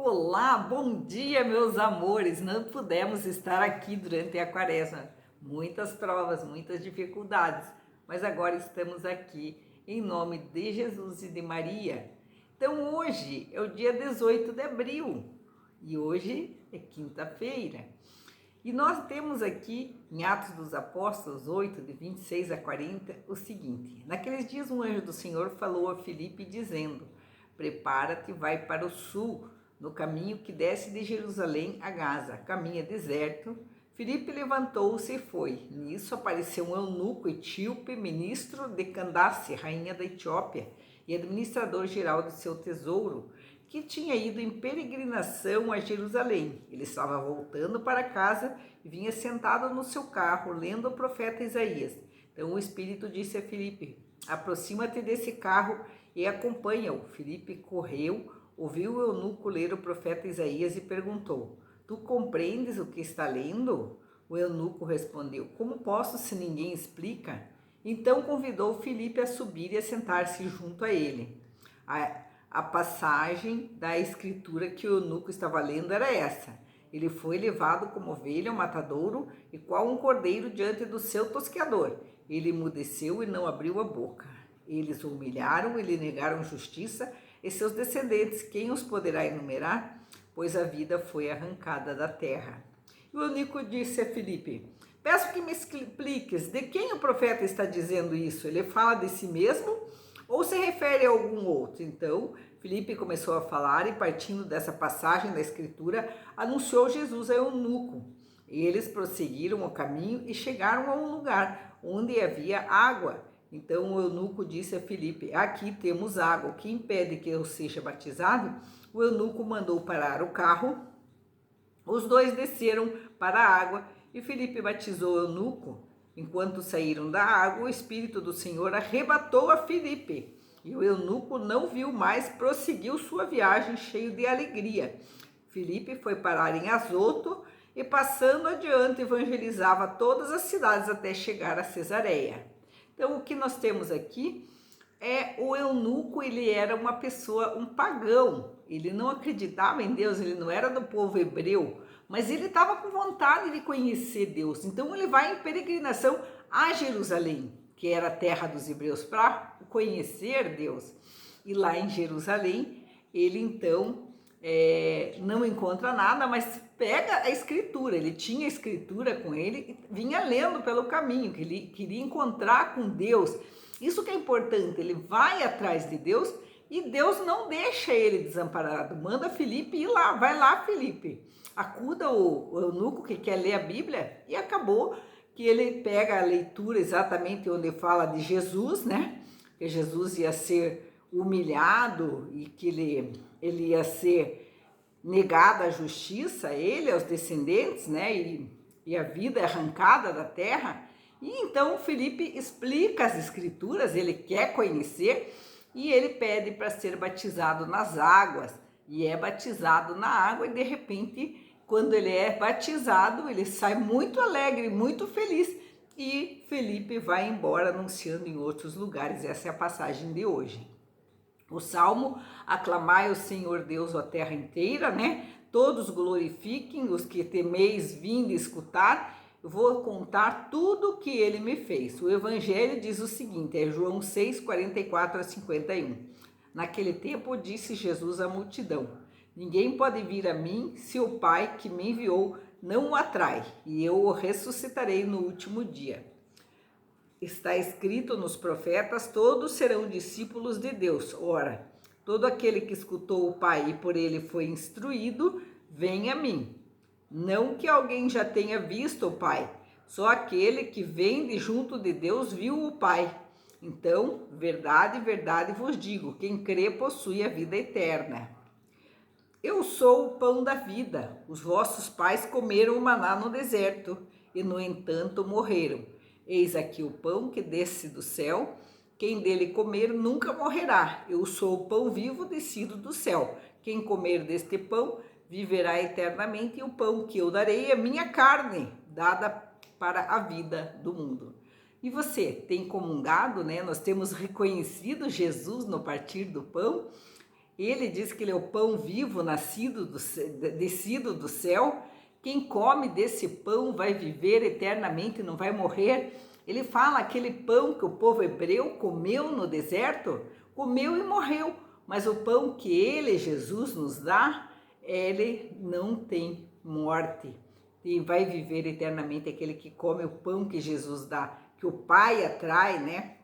Olá, bom dia, meus amores. Não pudemos estar aqui durante a quaresma. Muitas provas, muitas dificuldades, mas agora estamos aqui em nome de Jesus e de Maria. Então hoje é o dia 18 de abril e hoje é quinta-feira. E nós temos aqui em Atos dos Apóstolos 8, de 26 a 40, o seguinte: naqueles dias um anjo do Senhor falou a Filipe dizendo: prepara-te, vai para o sul, no caminho que desce de Jerusalém a Gaza, caminho deserto. Filipe levantou-se e foi. Nisso apareceu um eunuco etíope, ministro de Candace, rainha da Etiópia, e administrador geral de seu tesouro, que tinha ido em peregrinação a Jerusalém. Ele estava voltando para casa e vinha sentado no seu carro, lendo o profeta Isaías. Então o Espírito disse a Filipe: aproxima-te desse carro e acompanha-o. Filipe correu, ouviu o eunuco ler o profeta Isaías e perguntou: tu compreendes o que está lendo? O eunuco respondeu: como posso se ninguém explica? Então convidou Filipe a subir e a sentar-se junto a ele. A passagem da escritura que o eunuco estava lendo era essa: ele foi levado como ovelha ao matadouro e qual um cordeiro diante do seu tosqueador. Ele emudeceu e não abriu a boca. Eles o humilharam e lhe negaram justiça, e seus descendentes, quem os poderá enumerar? Pois a vida foi arrancada da terra. E o eunuco disse a Filipe: peço que me expliques, de quem o profeta está dizendo isso? Ele fala de si mesmo ou se refere a algum outro? Então Filipe começou a falar e, partindo dessa passagem da escritura, anunciou Jesus ao eunuco. Eles prosseguiram o caminho e chegaram a um lugar onde havia água. Então o eunuco disse a Filipe: aqui temos água, o que impede que eu seja batizado? O eunuco mandou parar o carro, os dois desceram para a água e Filipe batizou o eunuco. Enquanto saíram da água, o Espírito do Senhor arrebatou a Filipe e o eunuco não viu mais, prosseguiu sua viagem cheio de alegria. Filipe foi parar em Azoto e, passando adiante, evangelizava todas as cidades até chegar a Cesareia. Então, o que nós temos aqui é o eunuco. Ele era uma pessoa, um pagão, ele não acreditava em Deus, ele não era do povo hebreu, mas ele estava com vontade de conhecer Deus. Então ele vai em peregrinação a Jerusalém, que era a terra dos hebreus, para conhecer Deus. E lá em Jerusalém, ele então não encontra nada, mas pega a escritura. Ele tinha a escritura com ele e vinha lendo pelo caminho, que ele queria encontrar com Deus. Isso que é importante, ele vai atrás de Deus e Deus não deixa ele desamparado. Manda Filipe ir lá, vai lá, Filipe. Acuda o eunuco que quer ler a Bíblia, e acabou que ele pega a leitura exatamente onde fala de Jesus, né? Que Jesus ia ser humilhado e que ele ia ser negado a justiça, ele, aos descendentes, né? E a vida é arrancada da terra. E então Filipe explica as escrituras, ele quer conhecer e ele pede para ser batizado nas águas. E é batizado na água e de repente, quando ele é batizado, ele sai muito alegre, muito feliz. E Filipe vai embora anunciando em outros lugares. Essa é a passagem de hoje. O Salmo: aclamai o Senhor Deus, ó terra inteira, né? Todos glorifiquem, os que temeis, vinde escutar. Eu vou contar tudo o que ele me fez. O Evangelho diz o seguinte, é João 6, 44 a 51. Naquele tempo disse Jesus à multidão: ninguém pode vir a mim se o Pai que me enviou não o atrai, e eu o ressuscitarei no último dia. Está escrito nos profetas: todos serão discípulos de Deus. Ora, todo aquele que escutou o Pai e por ele foi instruído, vem a mim. Não que alguém já tenha visto o Pai, só aquele que vem de junto de Deus viu o Pai. Então, verdade, verdade vos digo, quem crê possui a vida eterna. Eu sou o pão da vida. Os vossos pais comeram o maná no deserto e, no entanto, morreram. Eis aqui o pão que desce do céu. Quem dele comer nunca morrerá. Eu sou o pão vivo descido do céu. Quem comer deste pão viverá eternamente, e o pão que eu darei é minha carne, dada para a vida do mundo. E você tem comungado, né? Nós temos reconhecido Jesus no partir do pão. Ele diz que ele é o pão vivo, descido do céu. Quem come desse pão vai viver eternamente, não vai morrer. Ele fala aquele pão que o povo hebreu comeu no deserto, comeu e morreu. Mas o pão que ele, Jesus, nos dá, ele não tem morte. E vai viver eternamente aquele que come o pão que Jesus dá, que o Pai atrai, né?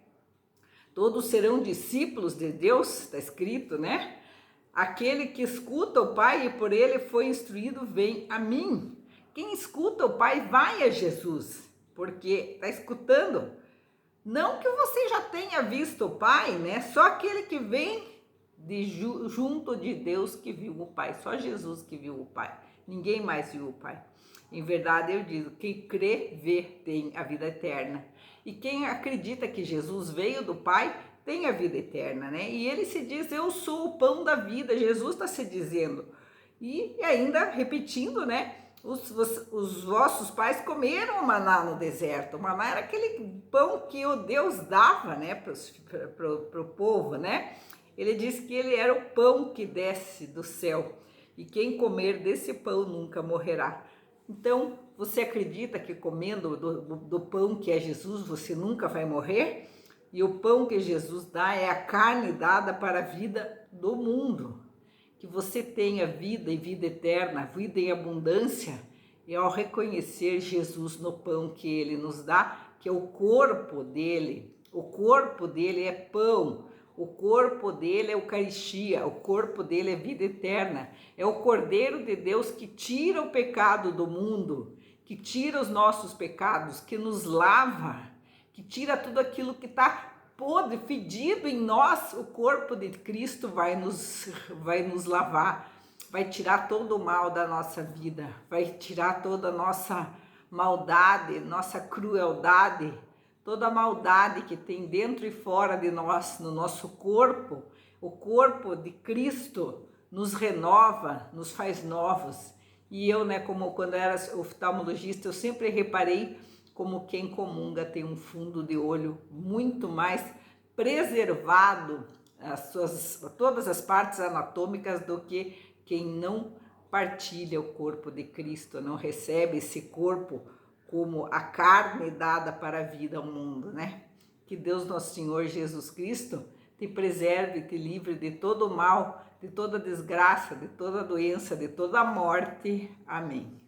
Todos serão discípulos de Deus, está escrito, né? Aquele que escuta o Pai e por ele foi instruído, vem a mim. Quem escuta o Pai vai a Jesus, porque está escutando. Não que você já tenha visto o Pai, né? Só aquele que vem junto de Deus que viu o Pai. Só Jesus que viu o Pai. Ninguém mais viu o Pai. Em verdade eu digo, quem crê, vê, tem a vida eterna. E quem acredita que Jesus veio do Pai, tem a vida eterna, né? E ele se diz, eu sou o pão da vida. Jesus está se dizendo. E ainda repetindo, né? Os vossos pais comeram o maná no deserto. O maná era aquele pão que o Deus dava, né? Para o povo, né? Ele diz que ele era o pão que desce do céu. E quem comer desse pão nunca morrerá. Então, você acredita que comendo do pão que é Jesus, você nunca vai morrer? E o pão que Jesus dá é a carne dada para a vida do mundo. Que você tenha vida e vida eterna, vida em abundância, e ao reconhecer Jesus no pão que ele nos dá, que é o corpo dele é pão, o corpo dele é Eucaristia, o corpo dele é vida eterna, é o Cordeiro de Deus que tira o pecado do mundo, que tira os nossos pecados, que nos lava, que tira tudo aquilo que está podre, fedido em nós. O corpo de Cristo vai nos lavar, vai tirar todo o mal da nossa vida, vai tirar toda a nossa maldade, nossa crueldade, toda a maldade que tem dentro e fora de nós, no nosso corpo. O corpo de Cristo nos renova, nos faz novos. E eu, né, como quando era oftalmologista, eu sempre reparei como quem comunga tem um fundo de olho muito mais preservado, todas as partes anatômicas, do que quem não partilha o corpo de Cristo, não recebe esse corpo como a carne dada para a vida ao mundo, né? Que Deus nosso Senhor Jesus Cristo te preserve, te livre de todo o mal, de toda desgraça, de toda doença, de toda morte. Amém.